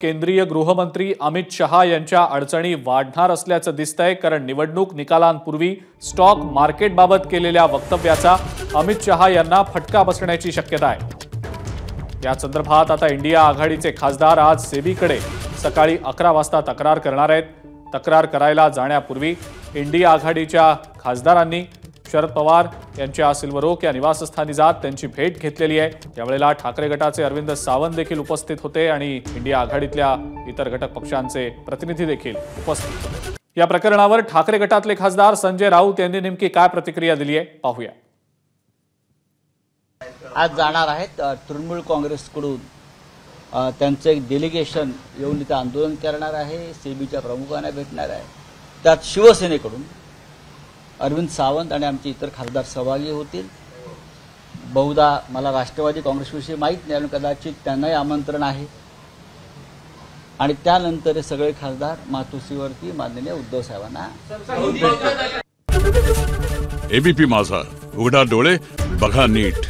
केंद्रीय गृहमंत्री अमित शहा यांच्या अडचणी वाढणार असल्याचं दिसतंय, कारण निवडणूक निकालांपूर्वी स्टॉक मार्केटबाबत केलेल्या वक्तव्याचा अमित शहा यांना फटका बसण्याची शक्यता आहे। या संदर्भात आता इंडिया आघाडीचे खासदार आज सेबीकडे सकाळी 11 वाजता तक्रार करणार आहेत। तक्रार करायला जाण्यापूर्वी इंडिया आघाडीच्या खासदारांनी शरद पवार यांच्या सिल्वर ओक या निवासस्थानी जात त्यांची भेट घेतलेली आहे। यावेळेला ठाकरे गटाचे अरविंद सावंत देखील उपस्थित होते आणि इंडिया आघाडीतल्या इतर घटक पक्षांचे प्रतिनिधी देखील उपस्थित होते। या प्रकरणावर ठाकरे गटातले खासदार संजय राऊत यांनी नेमकी काय प्रतिक्रिया दिली आहे पाहूया। आज जाणार आहेत तृणमूल काँग्रेसकडून त्यांचं एक डेलिगेशन येऊन इथे आंदोलन करणार आहे, सेबीच्या प्रमुखांना भेटणार आहे। त्यात शिवसेनेकडून अरविंद सावंत आणि आमचे इतर खासदार सहभागी होतील। बहुधा मला राष्ट्रवादी काँग्रेसविषयी माहीत नाही, कदाचित त्यांनाही आमंत्रण आहे। आणि त्यानंतर हे सगळे खासदार मातोश्रीवरती माननीय उद्धव साहेबांना एबीपी माझा, उघडा डोळे बघा नीट।